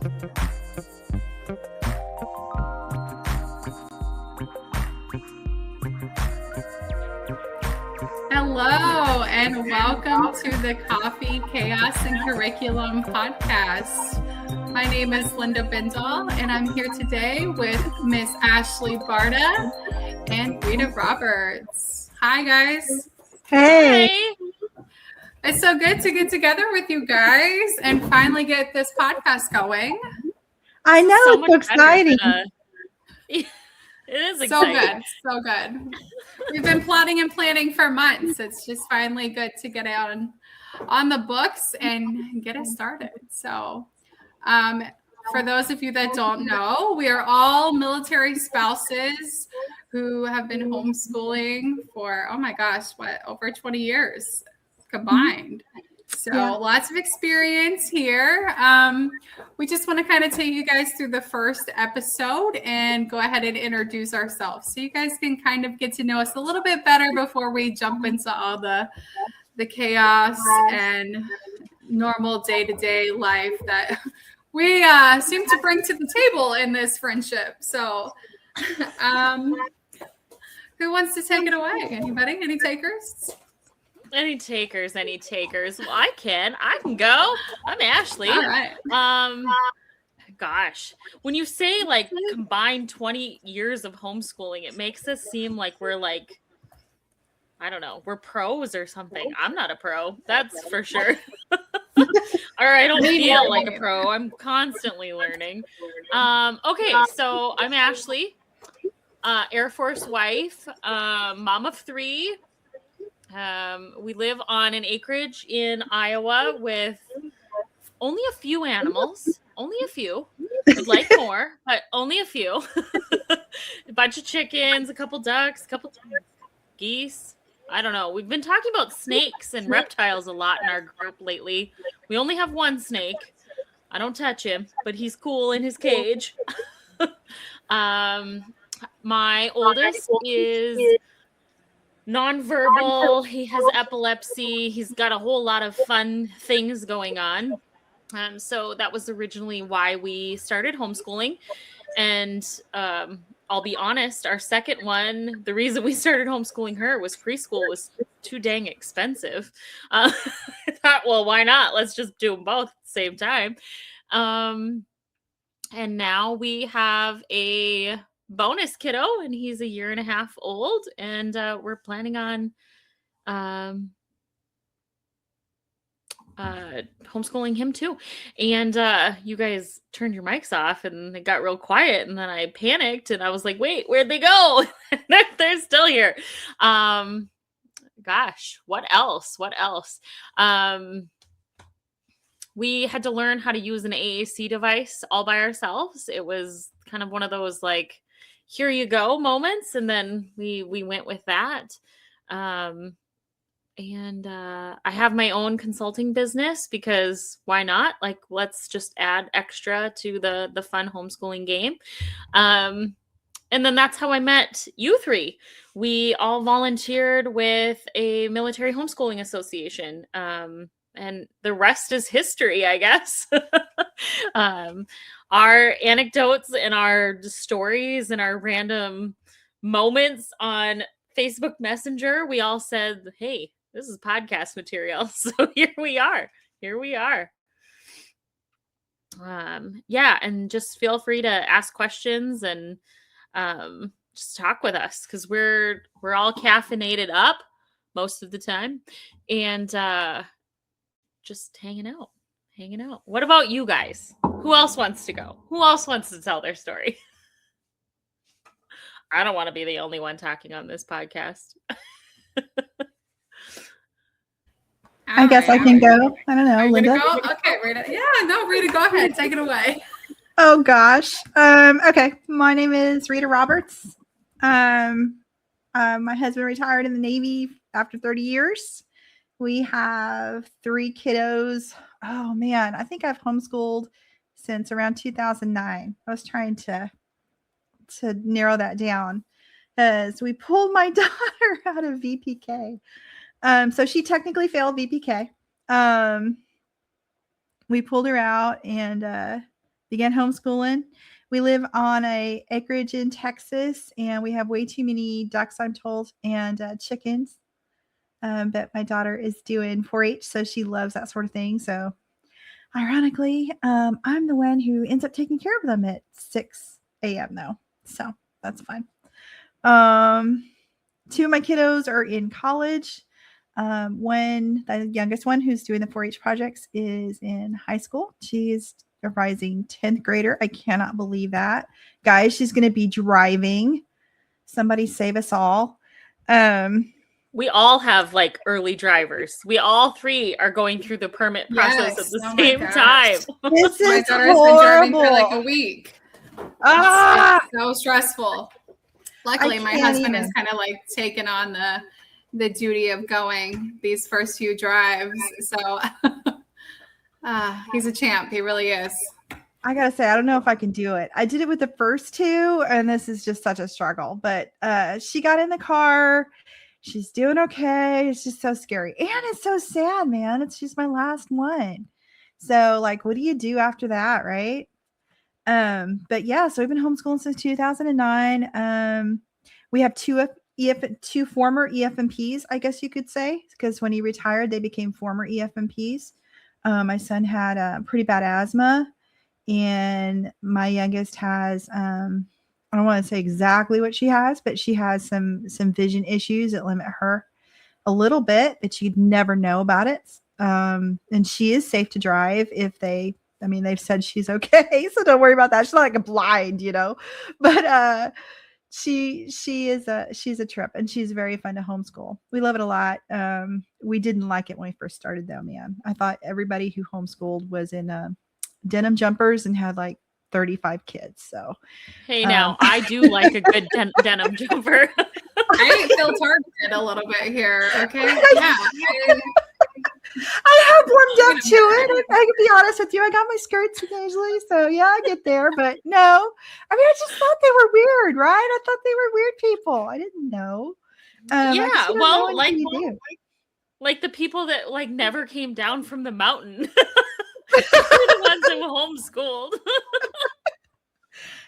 Hello, and welcome to the Coffee, Chaos, and Curriculum podcast. My name is Linda Bindall, and I'm here today with Miss Ashley Barta and Rita Roberts. Hi, guys. Hey. Hi. It's so good to get together with you guys and finally get this podcast going. I know, So it's much so better exciting. than it is So exciting. good, so good. We've been plotting and planning for months. It's just finally good to get out on the books and get it started. So for those of you that don't know, we are all military spouses who have been homeschooling for, oh my gosh, over 20 years combined. So lots of experience here. We just want to kind of take you guys through the first episode and go ahead and introduce ourselves so you guys can kind of get to know us a little bit better before we jump into all the chaos and normal day-to-day life that we seem to bring to the table in this friendship. So who wants to take it away? Anybody? Any takers? Any takers? Well, I can go. I'm Ashley. All right. Gosh, when you say like combined 20 years of homeschooling, it makes us seem like we're like, I don't know, we're pros or something. I'm not a pro, that's for sure. Or I don't feel like a pro. I'm constantly learning. Okay, so I'm Ashley, Air Force wife, mom of 3. We live on an acreage in Iowa with only a few animals. Only a few. We'd like more, but only a few. A bunch of chickens, a couple ducks, a couple geese. I don't know. We've been talking about snakes and reptiles a lot in our group lately. We only have one snake. I don't touch him, but he's cool in his cage. My oldest is nonverbal. He has epilepsy. He's got a whole lot of fun things going on. So that was originally why we started homeschooling. And I'll be honest, our second one, the reason we started homeschooling her was preschool was too dang expensive. I thought, well, why not? Let's just do them both at the same time. And now we have a bonus kiddo, and he's 1.5 years old, and we're planning on homeschooling him too. And you guys turned your mics off and it got real quiet, and then I panicked and I was like, wait, where'd they go? They're still here. Gosh, what else? We had to learn how to use an AAC device all by ourselves. It was kind of one of those like, here you go moments, and then we went with that. And I have my own consulting business because why not? Like, let's just add extra to the fun homeschooling game. And then that's how I met you 3. We all volunteered with a military homeschooling association. And the rest is history, I guess. Our anecdotes and our stories and our random moments on Facebook Messenger, we all said, hey, this is podcast material. So here we are. Yeah, and just feel free to ask questions and just talk with us, because we're all caffeinated up most of the time, and just hanging out. What about you guys? Who else wants to go? Who else wants to tell their story? I don't want to be the only one talking on this podcast. I guess I can go. I don't know, Linda. Go? Okay, Rita. Yeah, no, Rita, go ahead. Take it away. Oh gosh. Okay. My name is Rita Roberts. My husband retired in the Navy after 30 years. We have 3 kiddos. Oh man, I think I've homeschooled since around 2009. I was trying to narrow that down as we pulled my daughter out of VPK. So she technically failed VPK. We pulled her out, and began homeschooling. We live on a acreage in Texas, and we have way too many ducks, I'm told, and chickens. But my daughter is doing 4-H, so she loves that sort of thing. So ironically, I'm the one who ends up taking care of them at 6 a.m. though. So that's fine. 2 of my kiddos are in college. The youngest one who's doing the 4-H projects is in high school. She's a rising 10th grader. I cannot believe that. Guys, she's going to be driving. Somebody save us all. We all have like early drivers. We all 3 are going through the permit process at the same time. This My is daughter's been driving for like horrible. a week. Ah! It's so stressful. Luckily, my can't husband even. has kind of like taken on the duty of going these first few drives. So he's a champ. He really is. I gotta say, I don't know if I can do it. I did it with the first 2, and this is just such a struggle. But she got in the car. She's doing okay. It's just so scary. And it's so sad, man. It's just my last one. So, like, what do you do after that, right? But yeah, so we've been homeschooling since 2009. We have 2 former EFMPs, I guess you could say, because when he retired, they became former EFMPs. My son had pretty bad asthma, and my youngest has I don't want to say exactly what she has, but she has some vision issues that limit her a little bit, but you'd never know about it. And she is safe to drive if they've said she's okay. So don't worry about that. She's not like a blind, but she's a trip, and she's very fun to homeschool. We love it a lot. We didn't like it when we first started though, man. I thought everybody who homeschooled was in denim jumpers and had like 35 kids. So Hey, now I do like a good denim jumper. I feel targeted a little bit here. Okay. Yeah. I have warmed up to it. I can be honest with you. I got my skirts occasionally. So yeah, I get there. But no, I just thought they were weird, right? I thought they were weird people. I didn't know. Yeah, well, like the people that like never came down from the mountain. They're the ones that were homeschooled.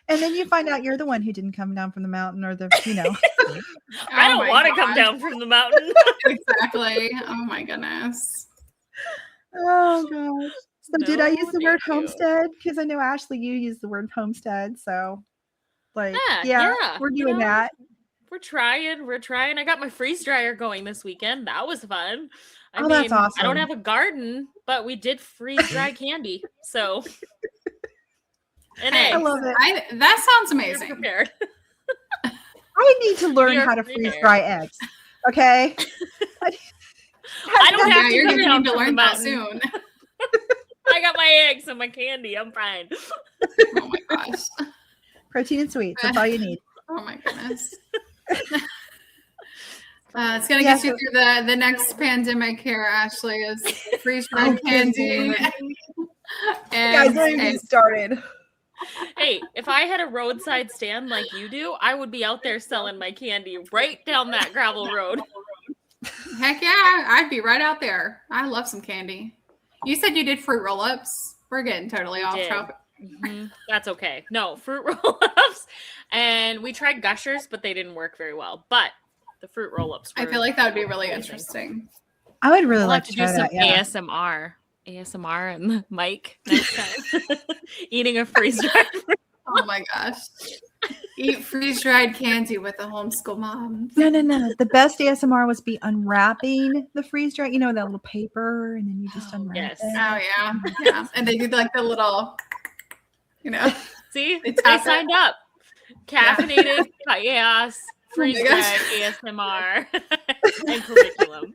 And then you find out you're the one who didn't come down from the mountain, or I don't my want to come God. down from the mountain. Exactly. Oh my goodness. Oh gosh. So did I use the No, word thank you. homestead? Because I know Ashley, you used the word homestead. So like, Yeah, we're you doing know, that. We're trying. I got my freeze dryer going this weekend. That was fun. That's awesome. I don't have a garden, but we did freeze dry candy. So and Hey, I eggs. love it. That sounds You're amazing. prepared. I need to learn You're how to freeze prepared. dry eggs. Okay. I don't Yeah, have to you're come going to down need to from the learn that mountain. soon. I got my eggs and my candy. I'm fine. Oh my gosh. Protein and sweets. That's all you need. Oh my goodness. It's gonna Yeah, get you through the next pandemic here, Ashley, is freeze dried candy. Guys, And, don't even get started. Hey, if I had a roadside stand like you do, I would be out there selling my candy right down that gravel road. heck yeah, I'd be right out there. I love some candy. You said you did fruit roll-ups. We're getting totally off did. topic. Mhm, that's okay. No, fruit roll-ups. And we tried Gushers, but they didn't work very well. But the fruit roll-ups I were feel like that would be really amazing. interesting. I would really We'll like have to to do try some that. Yeah. ASMR and the mic next time. Eating a freeze dried fruit. Oh my gosh. Eat freeze-dried candy with a homeschool mom. No. The best ASMR was be unwrapping the freeze dry. That little paper, and then you just unwrap yes. it. Oh yeah. Yeah. And they did like the little, See, They they tap it. signed up. Caffeinated chaos, freeze my gosh. dried ASMR, and curriculum.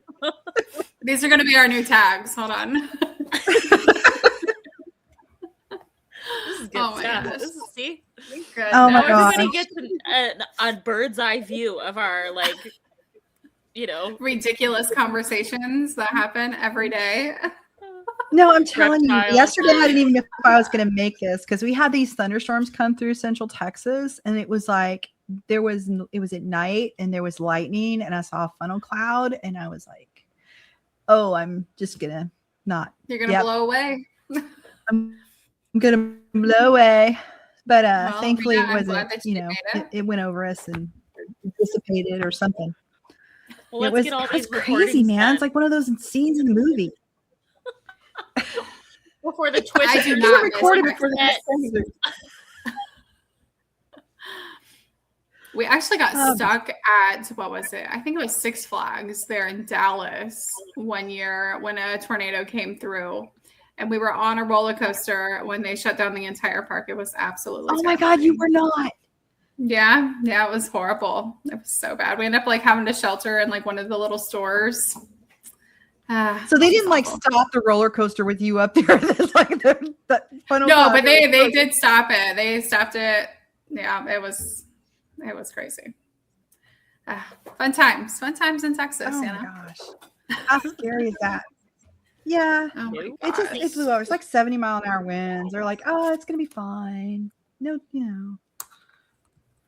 These are gonna be our new tags. Hold on. This is good Oh my stuff. gosh. This is, see, Good. Oh my now gosh. everybody gets a bird's eye view of our Ridiculous conversations that happen every day. No, I'm telling you. Reptiles. Yesterday, I didn't even know if I was going to make this because we had these thunderstorms come through Central Texas, and it was like it was at night, and there was lightning, and I saw a funnel cloud, and I was like, "Oh, I'm just gonna not." You're gonna Yep. blow away. I'm gonna blow away. But Well, thankfully yeah, it I'm wasn't, glad that you you know, made it. it went over us and dissipated or something. Well, It let's get all was these crazy, recordings man. done It's like one of those scenes in the movie. before the Twitch. I do We not were miss recorded it. before the next episode. We actually got Oh. stuck at, what was it? I think it was Six Flags there in Dallas one year when a tornado came through. And we were on a roller coaster when they shut down the entire park. It was absolutely Oh my God, you terrifying. were not. Yeah, it was horrible. It was so bad. We ended up like having to shelter in like one of the little stores. So they it was didn't like awful. stop the roller coaster with you up there. That's like the funnel No, cloud. but they did stop it. They stopped it. Yeah, it was crazy. Fun times in Texas. Oh you my know? gosh, how scary is that? Yeah, Oh my it gosh. flew over. It's like 70-mile-an-hour winds. They're like, oh, it's gonna be fine. No, you know.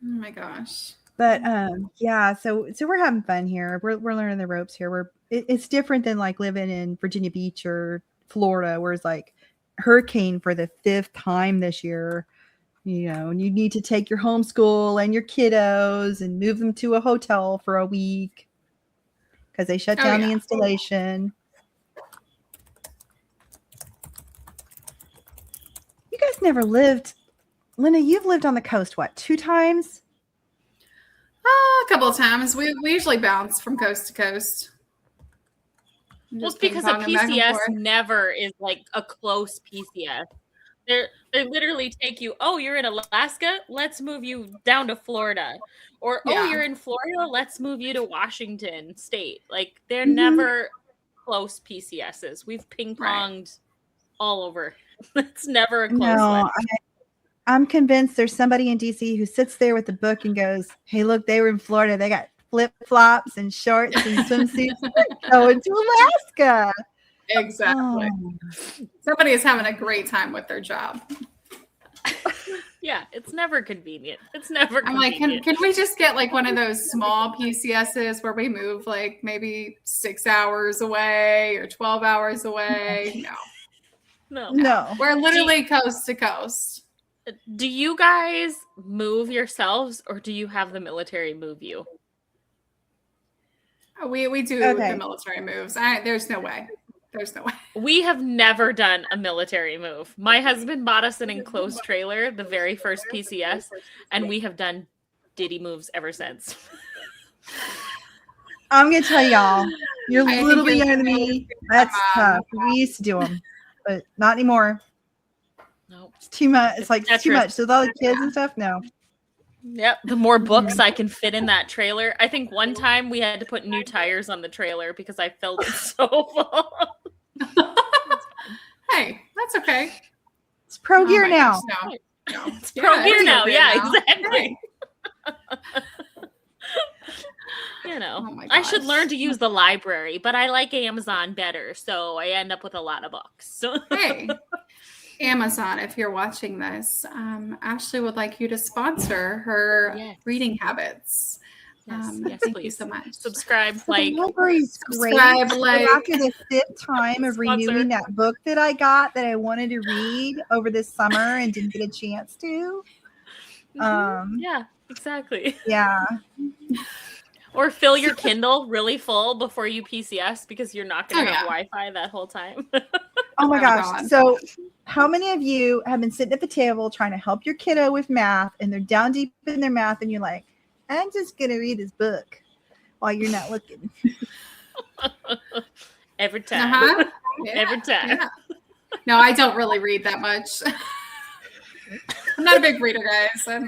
Oh my gosh. But yeah, so we're having fun here. We're learning the ropes here. It's different than like living in Virginia Beach or Florida, where it's like hurricane for the 5th time this year. You know, and you need to take your homeschool and your kiddos and move them to a hotel for a week because they shut down the installation. You guys never lived, Linda, you've lived on the coast, what, 2 times? A couple of times. We usually bounce from coast to coast. Well, it's Just because a ping-ponging back and PCS forth. never is like a close PCS. They literally take you, oh, you're in Alaska, let's move you down to Florida. Or, oh, Yeah. you're in Florida, let's move you to Washington State. Like, they're Mhm. never close PCSs. We've ping-ponged all over. It's never a close No, one. I'm convinced there's somebody in DC who sits there with the book and goes, hey, look, they were in Florida. They got flip-flops and shorts and swimsuits. They're going to Alaska. Exactly. Oh. Somebody is having a great time with their job. Yeah, it's never convenient. It's never I'm like, convenient. can we just get like one of those small PCSs where we move like maybe 6 hours away or 12 hours away? No. No. We're literally coast to coast. Do you guys move yourselves or do you have the military move you? We do Okay. the military moves. There's no way. There's no way. We have never done a military move. My husband bought us an enclosed trailer, the very first PCS, and we have done Diddy moves ever since. I'm going to tell y'all, you're I a think little bit you're younger than me. That's tough. We used to do them, but not anymore. Nope. It's too much. It's like That's too true. much. So with all the kids and stuff, no. Yep. The more books I can fit in that trailer. I think one time we had to put new tires on the trailer because I filled it so full. Hey, that's okay. It's pro Oh gear my now. gosh, no. It's pro gear it's now. gear Yeah, now. exactly. Hey. You know, Oh my I should gosh. learn to use the library, but I like Amazon better, so I end up with a lot of books. Hey, Amazon, if you're watching this, Ashley would like you to sponsor her Yes. reading habits. Yes, yes, thank you please. so much. Subscribe, So like, the library is great. Subscribe, But like. after the 5th time of Sponsor. renewing that book that I got that I wanted to read over this summer and didn't get a chance to. yeah, exactly. Yeah. Or fill your Kindle really full before you PCS because you're not going to Oh, have yeah. Wi-Fi that whole time. Oh my Oh, gosh. God. So how many of you have been sitting at the table trying to help your kiddo with math and they're down deep in their math and you're like, I'm just going to read this book while you're not looking. Every time. Uh-huh. Yeah, Every time. yeah. No, I don't really read that much. I'm not a big reader, guys.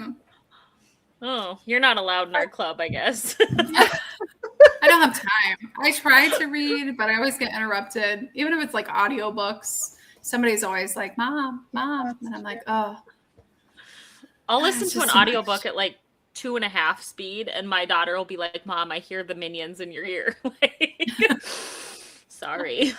Oh, you're not allowed in our club, I guess. I don't have time. I try to read, but I always get interrupted. Even if it's like audiobooks, somebody's always like, Mom. And I'm like, oh. I'll listen It's to an just so much. audiobook at like 2.5 speed, and my daughter will be like, Mom, I hear the minions in your ear. Like, sorry.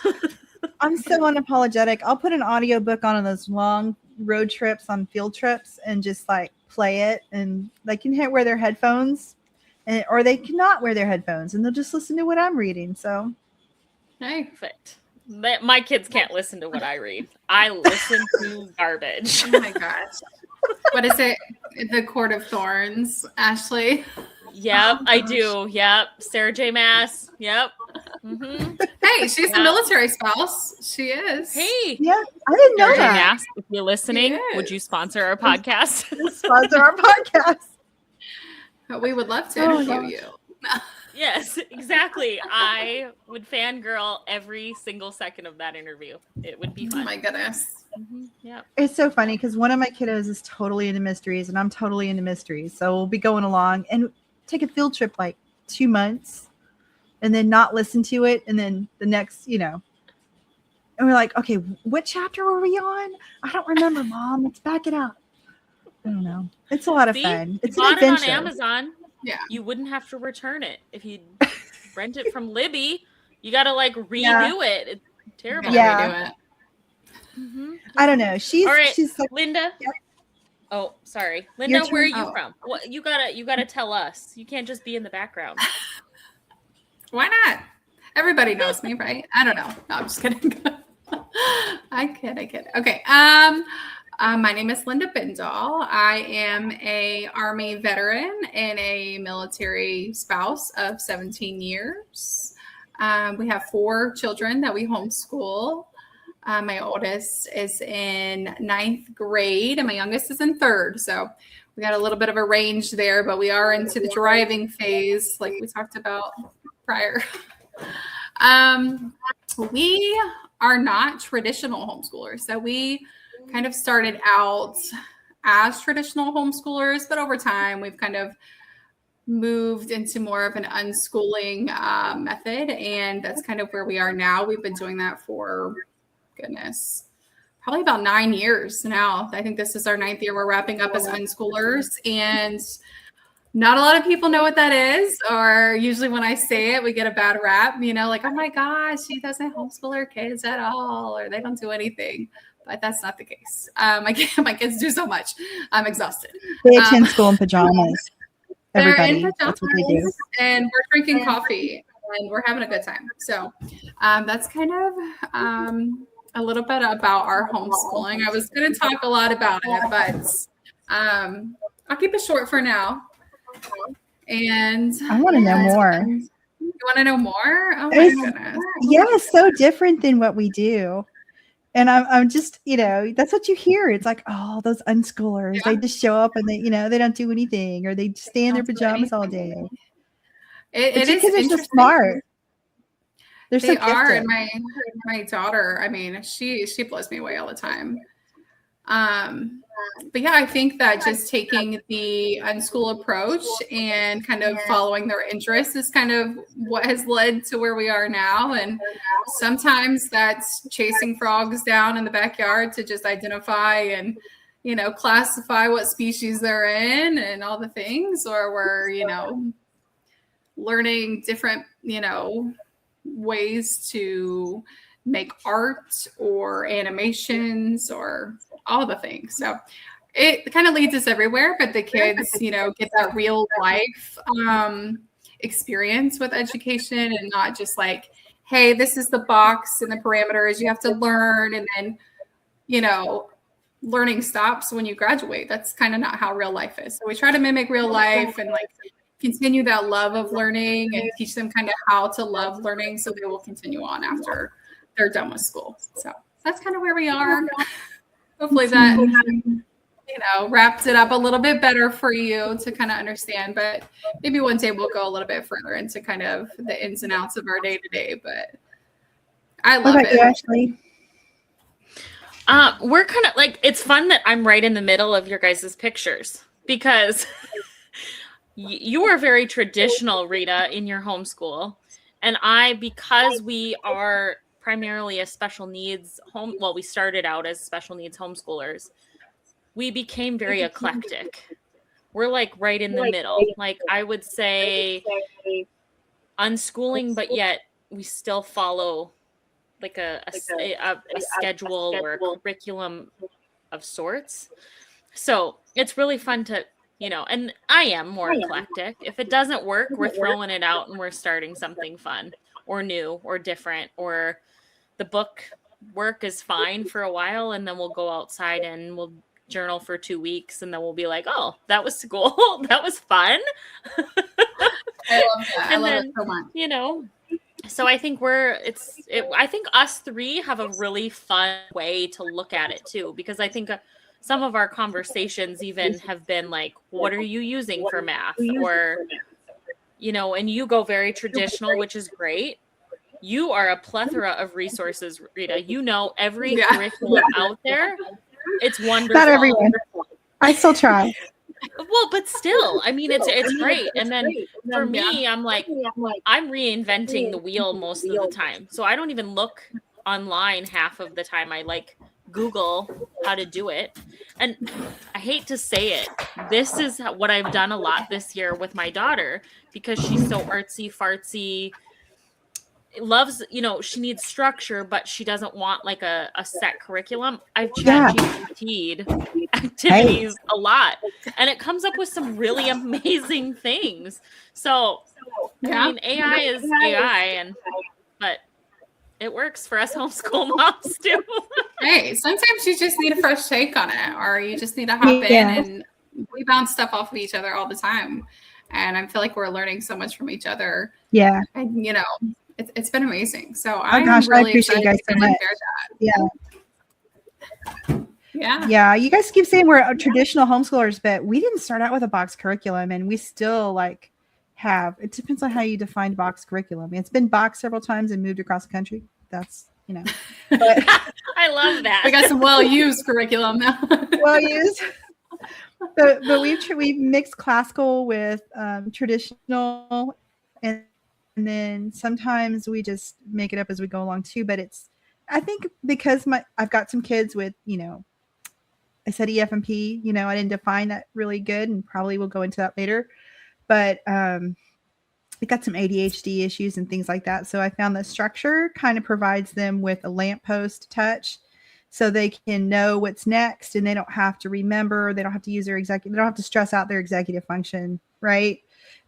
I'm so unapologetic. I'll put an audiobook on those long road trips on field trips and just like play it, and they can wear their headphones or they cannot wear their headphones and they'll just listen to what I'm reading. So Hey, Perfect. My kids can't listen to what I read. I listen to garbage. Oh my gosh. What is it? The Court of Thorns, Ashley. Yep, I do. Yep. Sarah J. Maas. Yep. Mm-hmm. Hey, she's a military spouse. She is. Hey. Yeah, I didn't know Sarah J. that. Maas, if you're listening, Yes. would you sponsor our podcast? Sponsor our podcast. We would love to Oh, interview gosh. you. Yes, exactly. I would fangirl every single second of that interview. It would be Oh fun. my goodness. Mm-hmm. Yep. It's so funny because one of my kiddos is totally into mysteries and I'm totally into mysteries. So we'll be going along and take a field trip like 2 months and then not listen to it. And then the next, and we're like, okay, what chapter were we on? I don't remember, Mom. Let's back it up. I don't know. It's a lot of See? fun. It's You an bought it on adventure. Amazon. Yeah. You wouldn't have to return it. If you rent it from Libby, you got to like redo Yeah. it. It's terrible. Gotta Yeah. redo it. Mm-hmm. I don't know. She's All right. she's like, Linda. Yep. Oh, sorry. Linda, Your where are turn. you Oh. from? What you gotta tell us. You can't just be in the background. Why not? Everybody knows me, right? I don't know. No, I'm just kidding. I kid. Okay. My name is Linda Bindall. I am a Army veteran and a military spouse of 17 years. We have 4 children that we homeschool. My oldest is in 9th grade and my youngest is in 3rd. So we got a little bit of a range there, but we are into the driving phase like we talked about prior. We are not traditional homeschoolers. So we kind of started out as traditional homeschoolers, but over time we've kind of moved into more of an unschooling method. And that's kind of where we are now. We've been doing that for, goodness, probably about 9 years now. I think this is our 9th year. We're wrapping up as unschoolers. And not a lot of people know what that is, or usually when I say it, we get a bad rap, like, oh my gosh, she doesn't homeschool her kids at all, or they don't do anything. But that's not the case. My kids do so much. I'm exhausted. they attend school in pajamas. They're Everybody, in that's what they do. pajamas, and we're drinking coffee, and we're having a good time. So that's kind of a little bit about our homeschooling. I was going to talk a lot about it, but I'll keep it short for now. And I want to know more. You want to know more? Oh my It's- goodness. Yeah, it's so different than what we do. And I'm just, that's what you hear. It's like, oh, those unschoolers, they just show up and they don't do anything, or they just stay in their Don't do pajamas all anything. day. It But is your kids are so interesting. smart. They're so They are, gifted. and my daughter, I mean, she blows me away all the time. But yeah, I think that just taking the unschool approach and kind of following their interests is kind of what has led to where we are now. And sometimes that's chasing frogs down in the backyard to just identify and, classify what species they're in and all the things, or we're, learning different, ways to make art or animations or all the things. So it kind of leads us everywhere, but the kids, get that real life experience with education, and not just like, hey, this is the box and the parameters you have to learn. And then, learning stops when you graduate. That's kind of not how real life is. So we try to mimic real life and like continue that love of learning and teach them kind of how to love learning, so they will continue on after they're done with school. So that's kind of where we are. Hopefully that, wrapped it up a little bit better for you to kind of understand, but maybe one day we'll go a little bit further into kind of the ins and outs of our day to day, but I What love about you, it. Ashley? We're kind of like, it's fun that I'm right in the middle of your guys' pictures, because you are very traditional, Rita, in your homeschool. And because we are primarily a special needs we started out as special needs homeschoolers, we became very eclectic. We're like right in the middle. Like I would say unschooling, but yet we still follow like a schedule or a curriculum of sorts. So it's really fun to, and I am more eclectic. If it doesn't work, we're throwing it out and we're starting something fun or new or different, or the book work is fine for a while, and then we'll go outside and we'll journal for 2 weeks, and then we'll be like, oh, that was school. That was fun. I love that. I And love then, it so much. you know, so I think I think us three have a really fun way to look at it too, because I think some of our conversations even have been like, what are you using for math? Or, you know, and you go very traditional, which is great. You are a plethora of resources, Rita. You know every curriculum out there. It's wonderful. Not everyone. I still try. Well, but still, I mean, it's great. And then for me, I'm like, I'm reinventing the wheel most of the time. So I don't even look online half of the time. I like Google how to do it. And I hate to say it, this is what I've done a lot this year with my daughter, because she's so artsy fartsy, loves, you know, she needs structure, but she doesn't want like a set curriculum. I've ChatGPT'd activities a lot, and it comes up with some really amazing things. So I mean, AI is AI, but it works for us homeschool moms too. Hey, sometimes you just need a fresh take on it, or you just need to hop in, and we bounce stuff off of each other all the time. And I feel like we're learning so much from each other. Yeah. And, you know, it's been amazing. So I appreciate you guys so much. Yeah. You guys keep saying we're traditional homeschoolers, but we didn't start out with a box curriculum, and we still like have, it depends on how you define box curriculum. It's been boxed several times and moved across the country. That's, you know, but I love that. We got some well-used curriculum now. Well-used. But we've mixed classical with traditional, and then sometimes we just make it up as we go along too. But I think because I've got some kids with, you know, I said EF&P, you know, I didn't define that really good, and probably we'll go into that later. But we got some ADHD issues and things like that. So I found that structure kind of provides them with a lamppost touch, so they can know what's next, and they don't have to remember. They don't have to use their they don't have to stress out their executive function, right?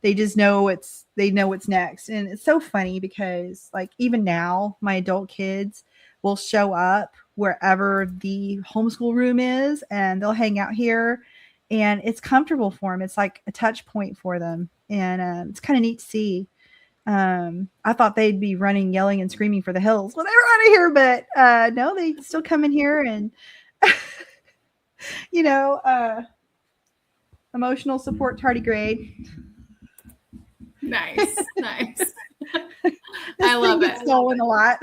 They just know they know what's next. And it's so funny because like even now my adult kids will show up wherever the homeschool room is, and they'll hang out here, and it's comfortable for them. It's like a touch point for them. And it's kind of neat to see. I thought they'd be running, yelling, and screaming for the hills when they were out of here, but no, they still come in here and, you know, emotional support tardigrade. Nice. I love it. Stolen a lot.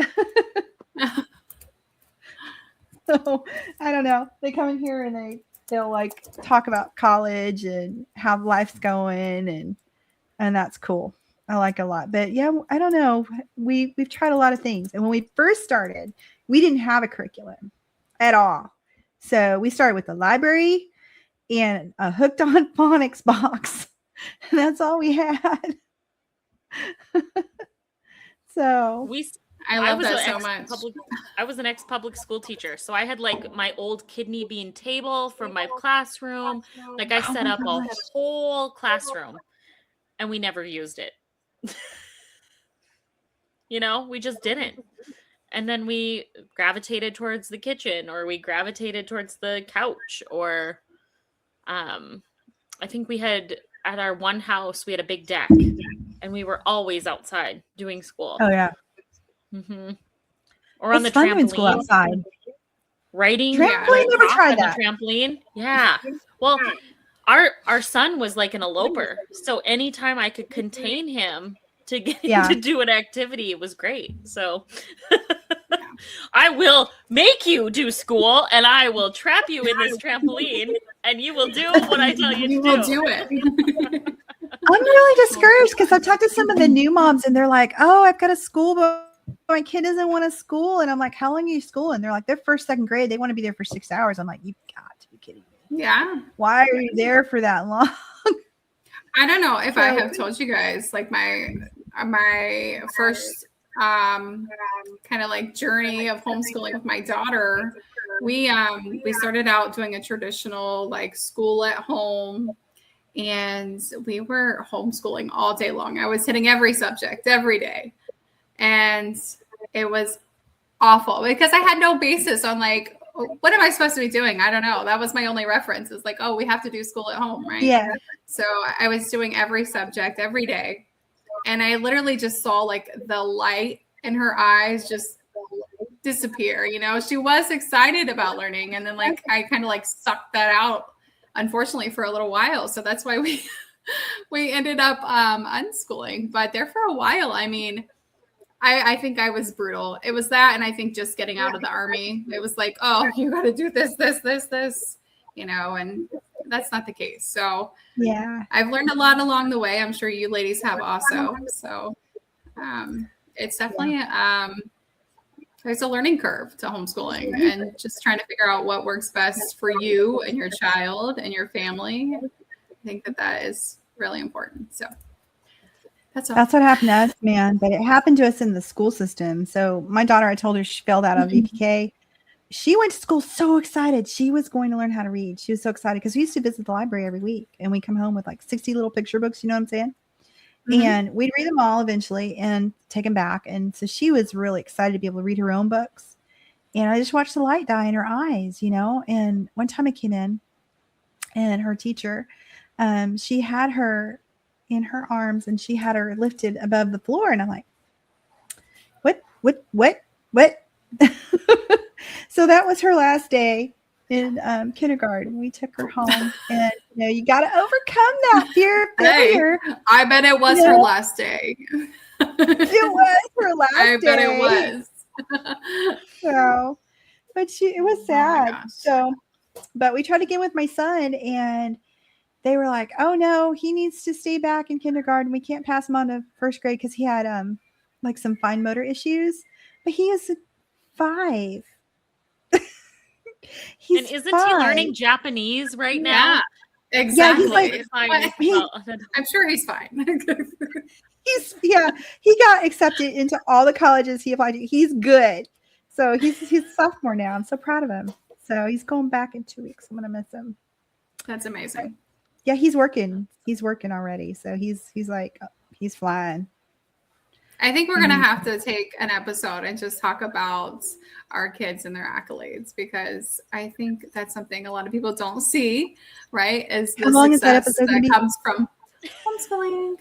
So I don't know. They come in here and they'll like talk about college and how life's going, and that's cool. I like a lot. But yeah, I don't know. We've tried a lot of things. And when we first started, we didn't have a curriculum at all. So we started with the library and a hooked on phonics box. And that's all we had. So I love that so much. I was an ex-public school teacher. So I had like my old kidney bean table from my classroom. Like I set up a whole classroom, and we never used it. You know, we just didn't. And then we gravitated towards the kitchen, or we gravitated towards the couch, or I think we had at our one house, we had a big deck, and we were always outside doing school. Oh yeah. Mm-hmm. Or on the fun trampoline. When school outside. Writing. Trampoline, never tried that. Trampoline. Yeah. Well, our son was like an eloper, so anytime I could contain him to get to do an activity, it was great. So I will make you do school, and I will trap you in this trampoline, and you will do what I tell you to do. You will do it. I'm really discouraged because I've talked to some of the new moms, and they're like, "Oh, I've got a school, but my kid doesn't want to school." And I'm like, "How long are you schooling?" And they're like, "They're first, second grade. They want to be there for 6 hours." I'm like, "You've got to be kidding me." Yeah. Why are you there for that long? I don't know if I have told you guys, like my first kind of like journey of homeschooling with my daughter. We started out doing a traditional like school at home, and we were homeschooling all day long. I was hitting every subject every day, and it was awful because I had no basis on like, what am I supposed to be doing? I don't know. That was my only reference. It's like, oh, we have to do school at home, right? Yeah. So I was doing every subject every day. And I literally just saw like the light in her eyes just disappear. You know, she was excited about learning. And then like, I kind of like sucked that out, unfortunately, for a little while. So that's why we ended up unschooling. But there for a while, I mean, I think I was brutal. It was that. And I think just getting out of the Army, it was like, oh, you got to do this, you know, and that's not the case. So Yeah. I've learned a lot along the way. I'm sure you ladies have also. So it's definitely, there's a learning curve to homeschooling and just trying to figure out what works best for you and your child and your family. I think that is really important. So that's all. That's what happened to us, man. But it happened to us in the school system. So my daughter, I told her she failed out of VPK. She went to school so excited. She was going to learn how to read. She was so excited because we used to visit the library every week and we come home with like 60 little picture books. You know what I'm saying? And we'd read them all eventually and take them back. And so she was really excited to be able to read her own books. And I just watched the light die in her eyes, you know. And one time I came in and her teacher, she had her in her arms and she had her lifted above the floor. And I'm like, what? So that was her last day in kindergarten. We took her home, and you know, you got to overcome that fear of failure. Hey, I bet it was her last day. It was her last day. I bet it was. So, but it was sad. gosh. So, but we tried again with my son, and they were like, "Oh no, he needs to stay back in kindergarten. We can't pass him on to first grade because he had like some fine motor issues." But he is 5. He's And isn't 5. he learning Japanese right now? Yeah, exactly. like- I'm sure he's fine. He got accepted into all the colleges he applied to. He's good. So he's a sophomore now. I'm so proud of him. So he's going back in 2 weeks. I'm gonna miss him. That's amazing. Yeah, he's working. He's working already. So he's like he's flying. I think we're gonna have to take an episode and just talk about our kids and their accolades because I think that's something a lot of people don't see, right? Is the How long is that success episode gonna be? comes from homeschooling.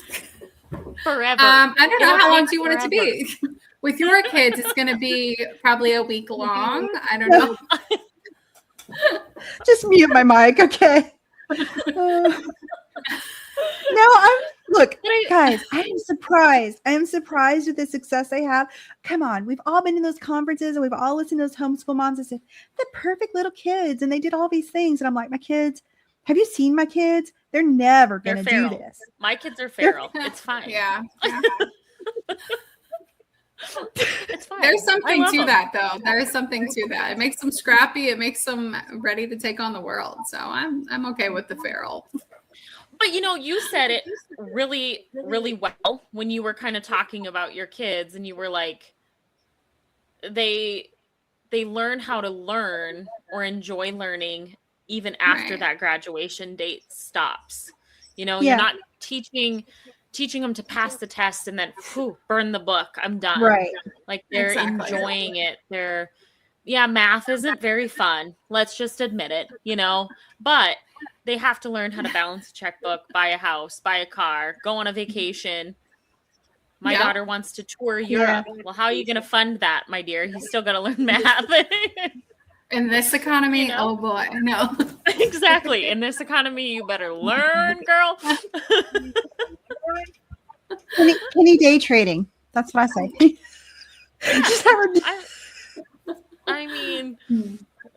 Forever. I don't know It'll how long take do you want it to forever. be? With your kids, it's gonna be probably a week long. I don't know. Just mute my mic, okay? Look, guys, I am surprised. I am surprised with the success I have. Come on, we've all been in those conferences and we've all listened to those homeschool moms that said, the perfect little kids, and they did all these things. And I'm like, my kids, have you seen my kids? They're never They're going to do feral. this. My kids are feral. It's fine. Yeah. It's fine. There's I something love to them. that though. There is something to that. It makes them scrappy. It makes them ready to take on the world. So I'm okay with the feral. But you know, you said it really, really well when you were kind of talking about your kids, and you were like, they learn how to learn or enjoy learning even after Right. that graduation date stops. You know, Yeah. you're not teaching them to pass the test and then burn the book. I'm done. Right. Like they're Exactly. enjoying it. Math isn't very fun. Let's just admit it, you know, but they have to learn how to balance a checkbook, buy a house, buy a car, go on a vacation. My Yeah. daughter wants to tour Europe. Well, how are you going to fund that, my dear? You still got to learn math. In this economy, You know? oh boy, no. Exactly. In this economy, you better learn, girl. Penny day trading. That's what I say. Just have her I mean,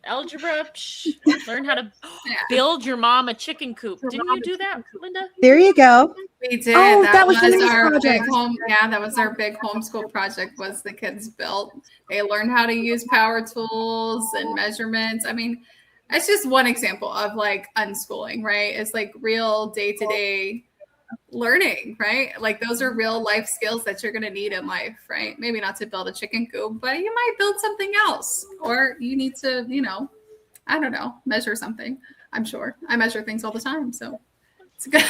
algebra, learn how to Yeah. build your mom a chicken coop. Didn't you do that, Linda? There you go. We did. Oh, that, that was was, the next our project. big home. Yeah, that was our big homeschool project. Was the kids built? They learned how to use power tools and measurements. I mean, that's just one example of like unschooling, right? It's like real day-to-day learning, right? Like those are real life skills that you're going to need in life, right? Maybe not to build a chicken coop, but you might build something else, or you need to, you know, I don't know, measure something. I'm sure I measure things all the time, so it's good.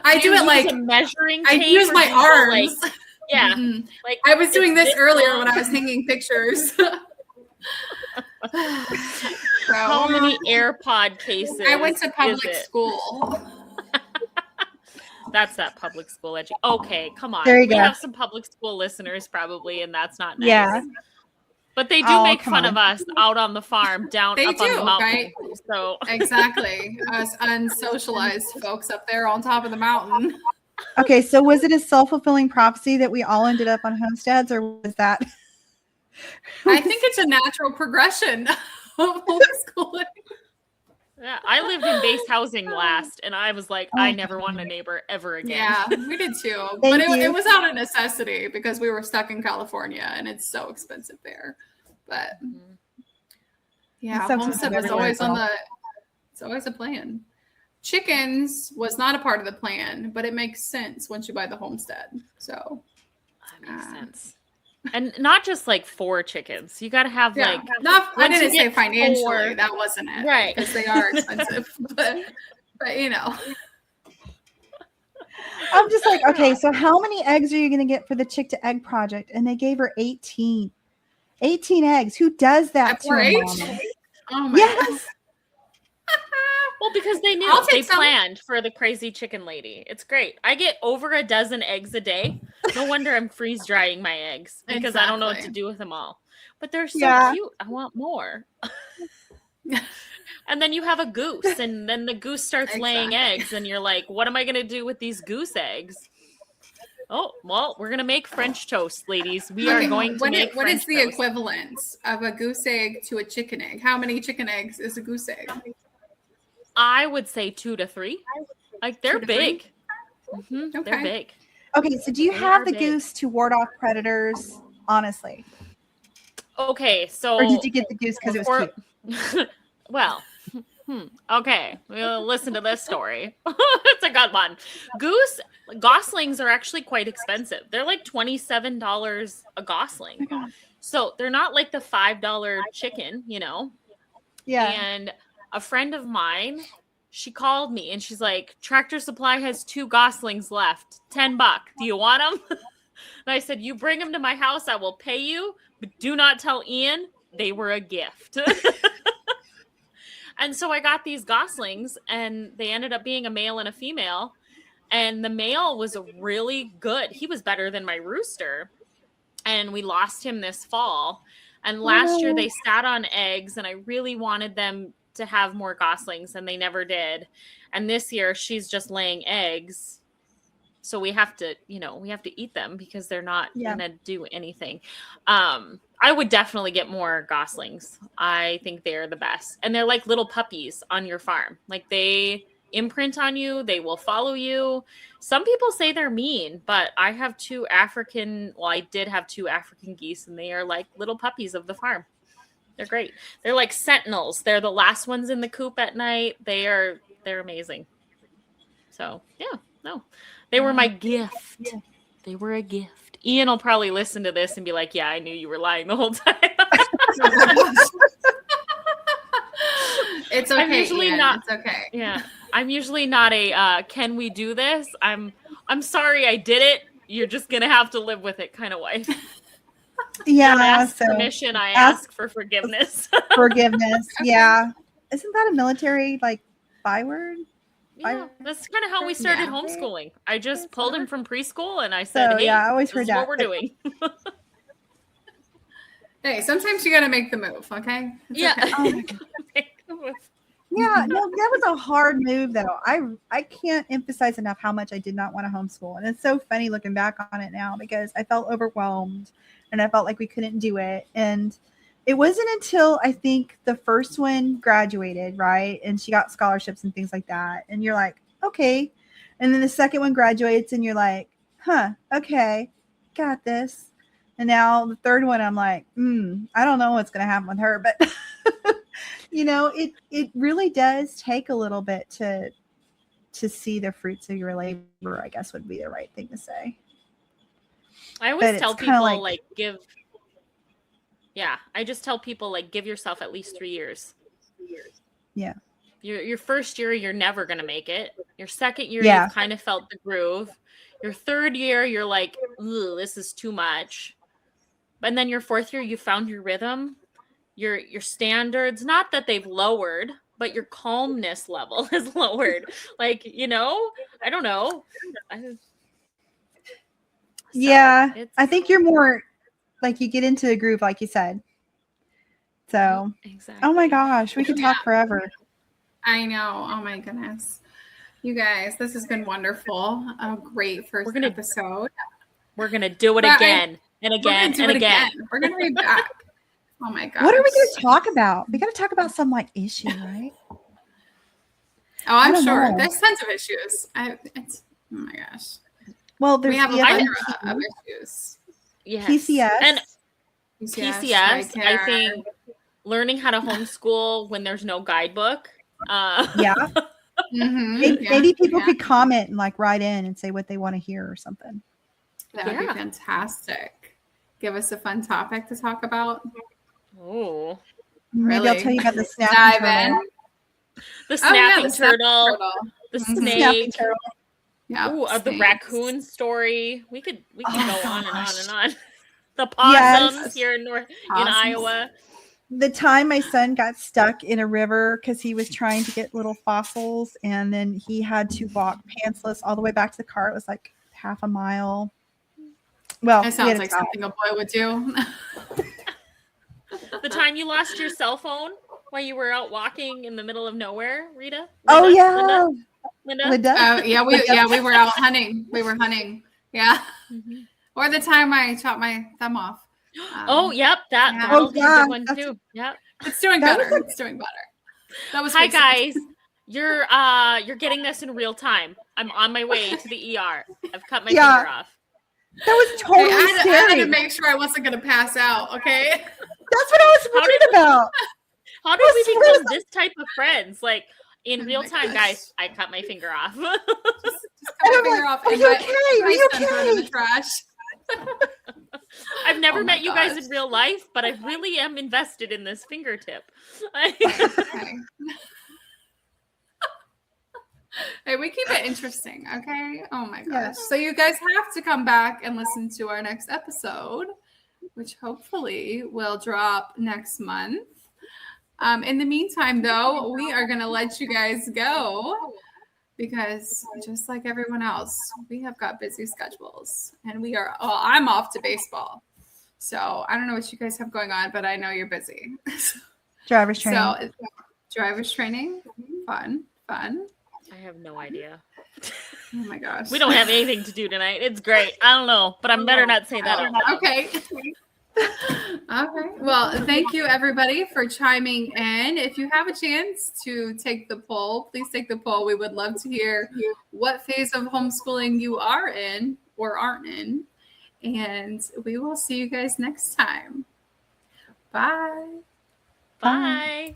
I do you it use like a measuring I tape, use or my do you go, arms. Yeah. Mm-mm. Like I was doing it's this earlier long. when I was hanging pictures. How many AirPod cases? I went to is public it? school. That's that public school Okay, come on. There you We go. have some public school listeners probably, and that's not nice. Yeah. But they do Oh, make come fun on. of us out on the farm, down They up on the do, mountain. right? So Exactly. Us unsocialized folks up there on top of the mountain. Okay, so was it a self-fulfilling prophecy that we all ended up on homesteads, or was that? I think it's a natural progression of homeschooling. yeah, I lived in base housing last, and I was like, I never want a neighbor ever again. Yeah, we did too. Thank But it you. was out of necessity because we were stuck in California and it's so expensive there. But Mhm. yeah, It's so homestead expensive was everywhere, always on girl. it's always a plan. Chickens was not a part of the plan, but it makes sense once you buy the homestead. So That makes sense. And not just like 4 chickens. You got to have yeah, like not I once you didn't say get financially, 4 that wasn't it. Right. Because they are expensive. but you know. I'm just like, okay, so how many eggs are you going to get for the chick to egg project? And they gave her 18. 18 eggs. Who does that At to a 4-H? mama? Oh my Yes. Well, because they knew I'll take they some. planned for the crazy chicken lady. It's great. I get over a dozen eggs a day. No wonder I'm freeze drying my eggs because I don't know what to Exactly. do with them all. But they're so Yeah. cute. I want more. And then you have a goose, and then the goose starts laying Exactly. eggs, and you're like, what am I going to do with these goose eggs? Oh, well, we're going to make French toast, ladies. We are Okay, going to make what French is the toast. equivalence of a goose egg to a chicken egg? How many chicken eggs is a goose egg? I would say 2 to 3. Like, they're 2 to 3? big. They're Okay. big. Okay, so do you They have are the big. goose to ward off predators? Honestly, Okay, so or did you get the goose because it was cute? well, okay, we'll listen to this story. It's a good one. Goslings are actually quite expensive. They're like $27 a gosling. So they're not like the $5 chicken, you know? Yeah. And a friend of mine, she called me and she's like, Tractor Supply has 2 goslings left, $10. Do you want them? And I said, you bring them to my house, I will pay you, but do not tell Ian they were a gift. And so I got these goslings, and they ended up being a male and a female. And the male was really good. He was better than my rooster. And we lost him this fall. And last year they sat on eggs, and I really wanted them to have more goslings, and they never did. And this year she's just laying eggs. So we have to eat them because they're not going to do anything. I would definitely get more goslings. I think they're the best. And they're like little puppies on your farm. Like, they imprint on you. They will follow you. Some people say they're mean, but I have 2 I did have 2 African geese, and they are like little puppies of the farm. They're great. They're like sentinels. They're the last ones in the coop at night. They're amazing. So, yeah, no. They were my gift. They were a gift. Ian will probably listen to this and be like, yeah, I knew you were lying the whole time. It's okay. I'm usually Ian. not. It's okay. Yeah. I'm usually not a can we do this? I'm sorry I did it. You're just gonna have to live with it kind of wife. Yeah. I ask So permission, I ask for forgiveness. forgiveness. Yeah. Isn't that a military byword? Yeah, that's kind of how we started Yeah. homeschooling. I just pulled him from preschool and I said, So hey, yeah, I always this heard is that. what we're doing. Hey, sometimes you got to make the move, okay? It's Yeah. okay. Oh my God. Yeah, no, that was a hard move though. I can't emphasize enough how much I did not want to homeschool. And it's so funny looking back on it now because I felt overwhelmed and I felt like we couldn't do it. And it wasn't until I think the first one graduated, right? And she got scholarships and things like that. And you're like, okay. And then the second one graduates and you're like, okay, got this. And now the third one, I'm like, I don't know what's going to happen with her, but it really does take a little bit to see the fruits of your labor, I guess would be the right thing to say. I always But tell it's kinda people like- I just tell people give yourself at least 3 years. Yeah. Your first year, you're never going to make it. Your second year, Yeah. you've kind of felt the groove. Your third year, you're like, "Ooh, this is too much." And then your fourth year, you found your rhythm, your standards, not that they've lowered, but your calmness level is lowered. Like, I don't know. Yeah, it's I think you're more like you get into a groove, like you said. So, exactly. oh my gosh, we could talk forever. I know. Oh my goodness. You guys, this has been wonderful. A great first episode. We're gonna do it But again and again and again. We're gonna be back. Oh my gosh. What are we going to talk about? We got to talk about some like issue, right? Oh, I'm don't sure. know. There's tons of issues. Oh my gosh. Well, there's We have a EFMT, plethora of issues. Yes. PCS. And PCS, I think learning how to homeschool when there's no guidebook. Yeah. Maybe people could comment and like write in and say what they want to hear or something. That would be fantastic. Give us a fun topic to talk about. Oh, Maybe I'll tell you about the snapping Dive turtle. in. the snapping turtle, the Snapping snake. turtle. Yeah. Ooh, the snakes. raccoon story. We could go on and on gosh. and on. The possums here in Possums. Iowa. The time my son got stuck in a river because he was trying to get little fossils, and then he had to walk pantsless all the way back to the car. It was like half a mile. Well, It sounds like something a boy would do. The time you lost your cell phone while you were out walking in the middle of nowhere, Rita? Oh Linda? yeah, Linda? Linda? Yeah, we were out hunting. We were hunting. Yeah. Mhm. Or the time I chopped my thumb off. Oh, yep, yeah. that'll be a yeah, good one too. Yep. It's doing That better. was It's doing better. That was Hi fixing. guys. You're getting this in real time. I'm on my way to the ER. I've cut my Yeah. finger off. That was totally I had scary. to make sure I wasn't going to pass out. Okay. That's what I was worried about. How did we become this type of friends? Like in Oh real my time, gosh. guys, I cut my finger off. Just cut And my I'm finger like, off are and you my- okay? Are my you son threw it in the okay? trash. I've never Oh my met you guys gosh. in real life, but I really am invested in this fingertip. Okay. Hey, we keep it interesting, okay? Oh my gosh. Yeah. So you guys have to come back and listen to our next episode, which hopefully will drop next month. In the meantime, though, we are going to let you guys go because just like everyone else, we have got busy schedules and I'm off to baseball. So I don't know what you guys have going on, but I know you're busy. Driver's training. So driver's training, fun. I have no idea. Oh my gosh. We don't have anything to do tonight. It's great. I don't know, but I better not say that. out loud. Okay. Okay. Well, thank you everybody for chiming in. If you have a chance to take the poll, please take the poll. We would love to hear what phase of homeschooling you are in or aren't in. And we will see you guys next time. Bye. Bye.